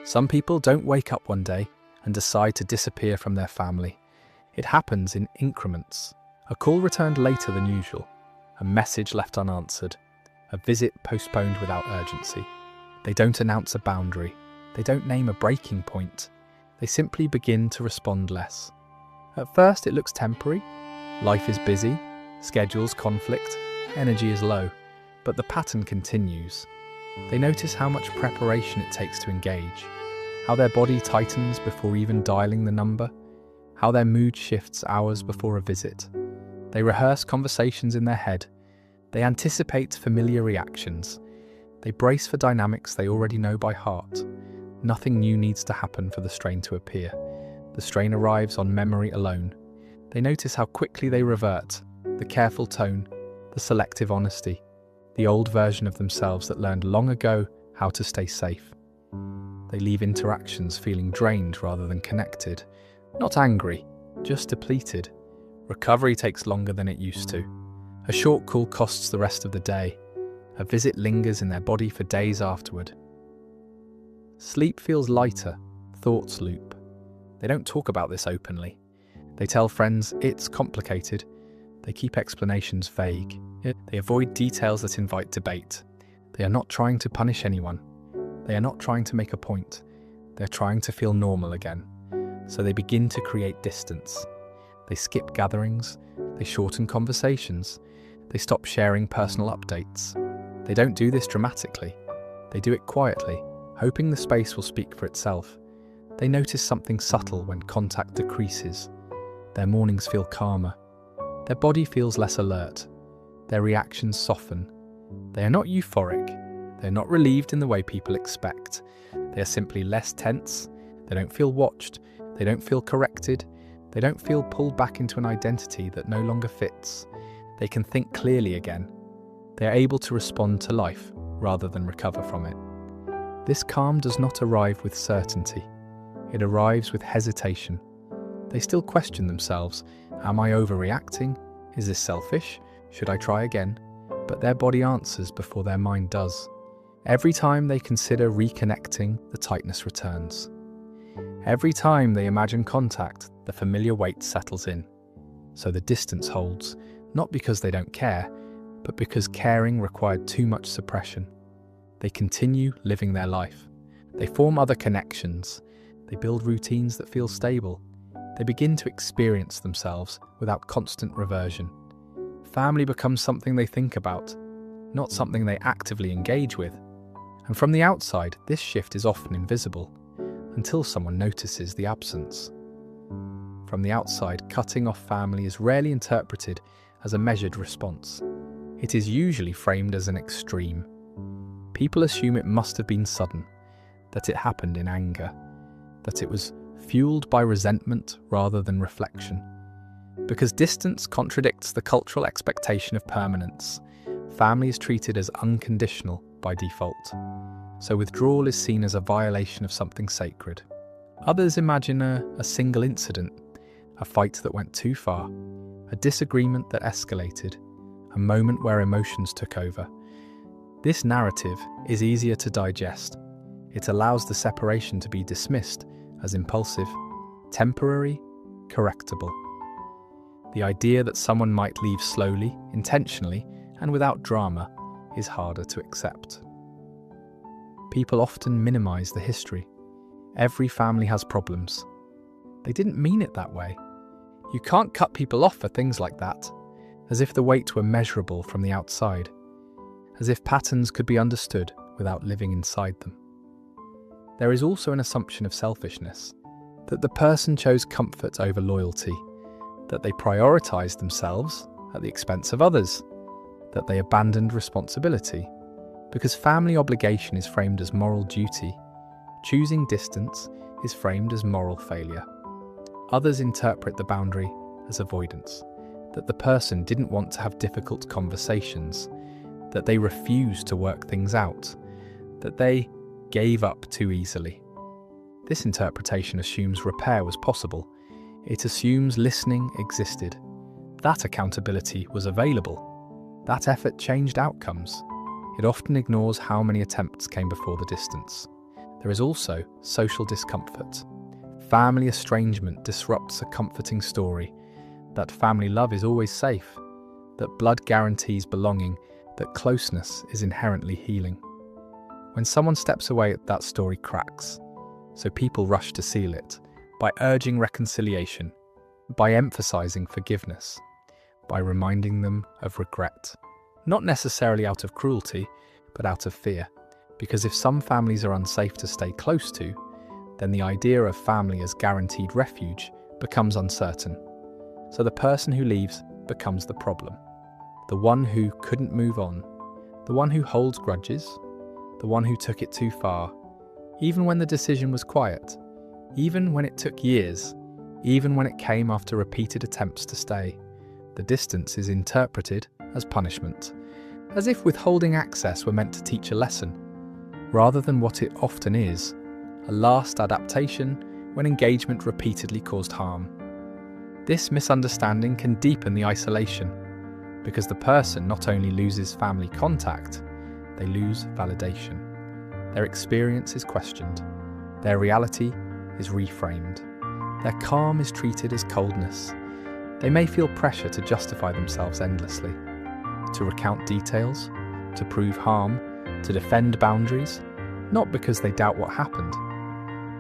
Some people don't wake up one day and decide to disappear from their family. It happens in increments. A call returned later than usual, a message left unanswered, a visit postponed without urgency. They don't announce a boundary. They don't name a breaking point. They simply begin to respond less. At first, it looks temporary. Life is busy, schedules conflict, energy is low, but the pattern continues. They notice how much preparation it takes to engage, how their body tightens before even dialing the number, how their mood shifts hours before a visit. They rehearse conversations in their head. They anticipate familiar reactions. They brace for dynamics they already know by heart. Nothing new needs to happen for the strain to appear. The strain arrives on memory alone. They notice how quickly they revert, the careful tone, the selective honesty, the old version of themselves that learned long ago how to stay safe. They leave interactions feeling drained rather than connected. Not angry, just depleted. Recovery takes longer than it used to. A short call costs the rest of the day. A visit lingers in their body for days afterward. Sleep feels lighter, thoughts loop. They don't talk about this openly. They tell friends it's complicated. They keep explanations vague. They avoid details that invite debate. They are not trying to punish anyone. They are not trying to make a point. They're trying to feel normal again. So they begin to create distance. They skip gatherings. They shorten conversations. They stop sharing personal updates. They don't do this dramatically. They do it quietly, hoping the space will speak for itself. They notice something subtle when contact decreases. Their mornings feel calmer. Their body feels less alert. Their reactions soften. They are not euphoric. They are not relieved in the way people expect. They are simply less tense. They don't feel watched. They don't feel corrected. They don't feel pulled back into an identity that no longer fits. They can think clearly again. They are able to respond to life rather than recover from it. This calm does not arrive with certainty. It arrives with hesitation. They still question themselves. Am I overreacting? Is this selfish? Should I try again? But their body answers before their mind does. Every time they consider reconnecting, the tightness returns. Every time they imagine contact, the familiar weight settles in. So the distance holds, not because they don't care, but because caring required too much suppression. They continue living their life. They form other connections. They build routines that feel stable. They begin to experience themselves without constant reversion. Family becomes something they think about, not something they actively engage with. And from the outside, this shift is often invisible, until someone notices the absence. From the outside, cutting off family is rarely interpreted as a measured response. It is usually framed as an extreme. People assume it must have been sudden, that it happened in anger, that it was fueled by resentment rather than reflection. Because distance contradicts the cultural expectation of permanence, family is treated as unconditional by default. So withdrawal is seen as a violation of something sacred. Others imagine a single incident, a fight that went too far, a disagreement that escalated, a moment where emotions took over. This narrative is easier to digest. It allows the separation to be dismissed as impulsive, temporary, correctable. The idea that someone might leave slowly, intentionally, and without drama is harder to accept. People often minimize the history. Every family has problems. They didn't mean it that way. You can't cut people off for things like that, as if the weight were measurable from the outside, as if patterns could be understood without living inside them. There is also an assumption of selfishness, that the person chose comfort over loyalty, that they prioritized themselves at the expense of others, that they abandoned responsibility. Because family obligation is framed as moral duty, choosing distance is framed as moral failure. Others interpret the boundary as avoidance, that the person didn't want to have difficult conversations, that they refused to work things out, that they gave up too easily. This interpretation assumes repair was possible. It assumes listening existed, that accountability was available, that effort changed outcomes. It often ignores how many attempts came before the distance, there is also social discomfort. Family estrangement disrupts a comforting story that family love is always safe, that blood guarantees belonging, that closeness is inherently healing. When someone steps away, that story cracks. So people rush to seal it by urging reconciliation, by emphasizing forgiveness, by reminding them of regret. Not necessarily out of cruelty, but out of fear. Because if some families are unsafe to stay close to, then the idea of family as guaranteed refuge becomes uncertain. So the person who leaves becomes the problem. The one who couldn't move on, the one who holds grudges, the one who took it too far, even when the decision was quiet, even when it took years, even when it came after repeated attempts to stay. The distance is interpreted as punishment, as if withholding access were meant to teach a lesson, rather than what it often is, a last adaptation when engagement repeatedly caused harm. This misunderstanding can deepen the isolation, because the person not only loses family contact, they lose validation. Their experience is questioned. Their reality is reframed. Their calm is treated as coldness. They may feel pressure to justify themselves endlessly, to recount details, to prove harm, to defend boundaries, not because they doubt what happened,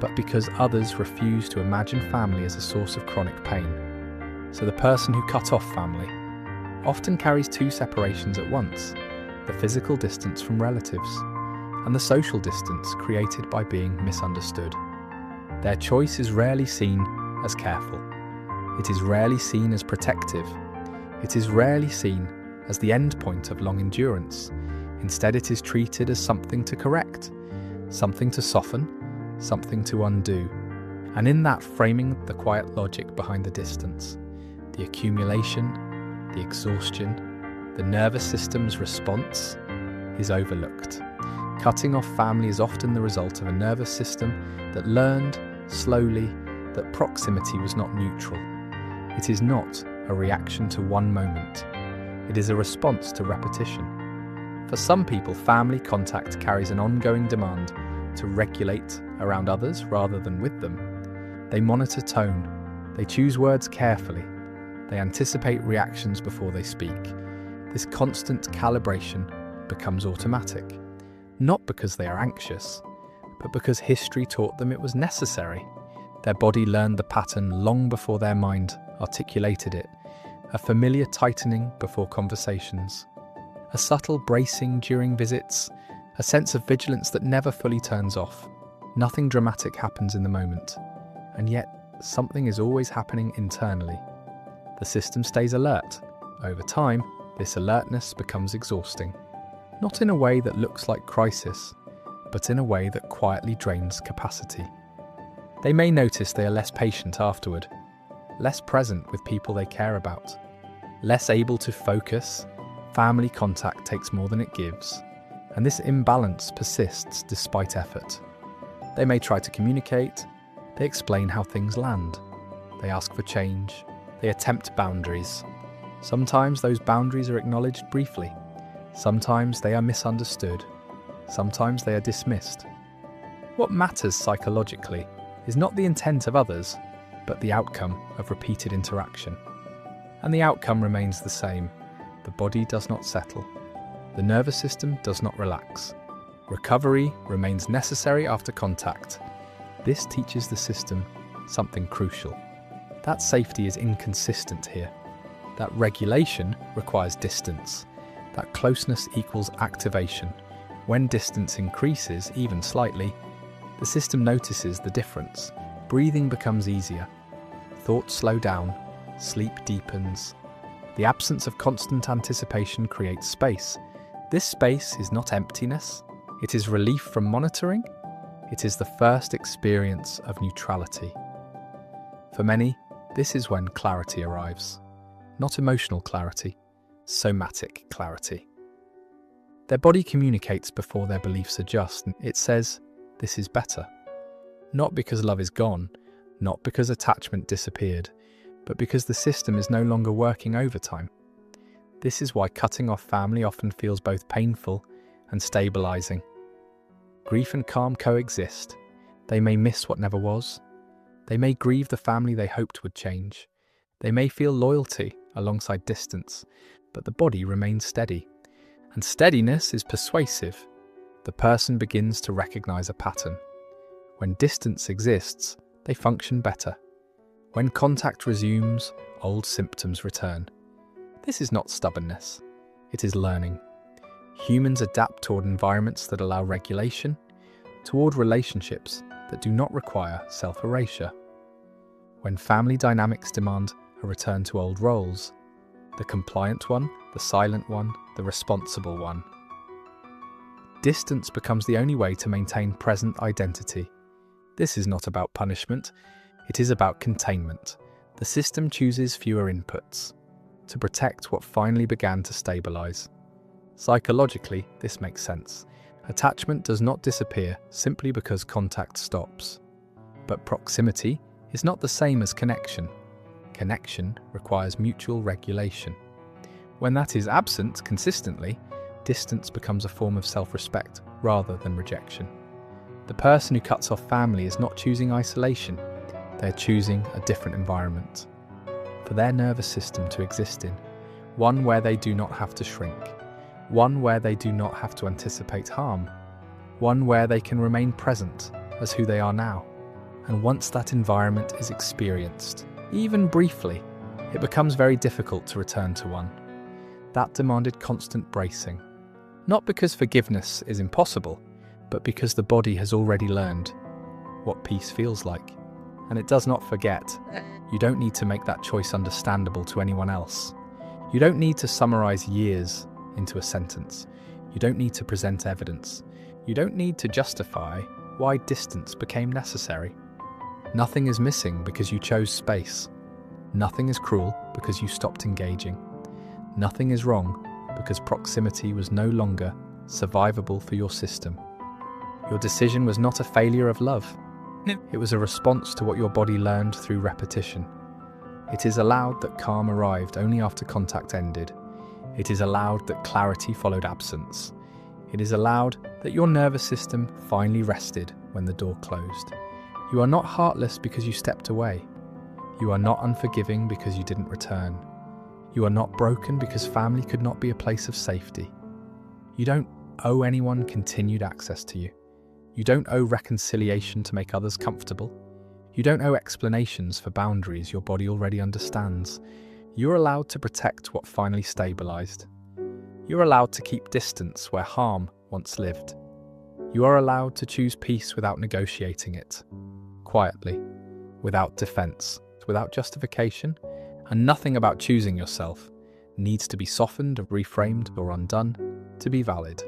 but because others refuse to imagine family as a source of chronic pain. So the person who cut off family often carries two separations at once: the physical distance from relatives and the social distance created by being misunderstood. Their choice is rarely seen as careful. It is rarely seen as protective. It is rarely seen as the end point of long endurance. Instead, it is treated as something to correct, something to soften, something to undo. And in that framing, the quiet logic behind the distance, the accumulation, the exhaustion, the nervous system's response is overlooked. Cutting off family is often the result of a nervous system that learned, slowly, that proximity was not neutral. It is not a reaction to one moment. It is a response to repetition. For some people, family contact carries an ongoing demand to regulate around others rather than with them. They monitor tone. They choose words carefully. They anticipate reactions before they speak. This constant calibration becomes automatic, not because they are anxious, but because history taught them it was necessary. Their body learned the pattern long before their mind articulated it, a familiar tightening before conversations, a subtle bracing during visits, a sense of vigilance that never fully turns off. Nothing dramatic happens in the moment, and yet something is always happening internally. The system stays alert. Over time, this alertness becomes exhausting, not in a way that looks like crisis, but in a way that quietly drains capacity. They may notice they are less patient afterward, less present with people they care about, less able to focus. Family contact takes more than it gives, and this imbalance persists despite effort. They may try to communicate, they explain how things land, they ask for change, they attempt boundaries. Sometimes those boundaries are acknowledged briefly, sometimes they are misunderstood, sometimes they are dismissed. What matters psychologically is not the intent of others, but the outcome of repeated interaction. And the outcome remains the same. The body does not settle. The nervous system does not relax. Recovery remains necessary after contact. This teaches the system something crucial. That safety is inconsistent here. That regulation requires distance. That closeness equals activation. When distance increases, even slightly, the system notices the difference. Breathing becomes easier. Thoughts slow down. Sleep deepens. The absence of constant anticipation creates space. This space is not emptiness. It is relief from monitoring. It is the first experience of neutrality. For many, this is when clarity arrives. Not emotional clarity, somatic clarity. Their body communicates before their beliefs adjust. It says, "This is better." Not because love is gone, not because attachment disappeared, but because the system is no longer working overtime. This is why cutting off family often feels both painful and stabilizing. Grief and calm coexist. They may miss what never was. They may grieve the family they hoped would change. They may feel loyalty alongside distance, but the body remains steady. And steadiness is persuasive. The person begins to recognize a pattern. When distance exists, they function better. When contact resumes, old symptoms return. This is not stubbornness. It is learning. Humans adapt toward environments that allow regulation, toward relationships that do not require self-erasure. When family dynamics demand a return to old roles, the compliant one, the silent one, the responsible one, distance becomes the only way to maintain present identity. This is not about punishment, it is about containment. The system chooses fewer inputs to protect what finally began to stabilize. Psychologically, this makes sense. Attachment does not disappear simply because contact stops. But proximity is not the same as connection. Connection requires mutual regulation. When that is absent consistently, distance becomes a form of self-respect rather than rejection. The person who cuts off family is not choosing isolation, they're choosing a different environment for their nervous system to exist in, one where they do not have to shrink, one where they do not have to anticipate harm, one where they can remain present as who they are now. And once that environment is experienced, even briefly, it becomes very difficult to return to one. That demanded constant bracing. Not because forgiveness is impossible, but because the body has already learned what peace feels like. And it does not forget. You don't need to make that choice understandable to anyone else. You don't need to summarize years into a sentence. You don't need to present evidence. You don't need to justify why distance became necessary. Nothing is missing because you chose space. Nothing is cruel because you stopped engaging. Nothing is wrong because proximity was no longer survivable for your system. Your decision was not a failure of love. It was a response to what your body learned through repetition. It is allowed that calm arrived only after contact ended. It is allowed that clarity followed absence. It is allowed that your nervous system finally rested when the door closed. You are not heartless because you stepped away. You are not unforgiving because you didn't return. You are not broken because family could not be a place of safety. You don't owe anyone continued access to you. You don't owe reconciliation to make others comfortable. You don't owe explanations for boundaries your body already understands. You're allowed to protect what finally stabilized. You're allowed to keep distance where harm once lived. You are allowed to choose peace without negotiating it. Quietly, without defense, without justification, and nothing about choosing yourself needs to be softened, reframed, or undone to be valid.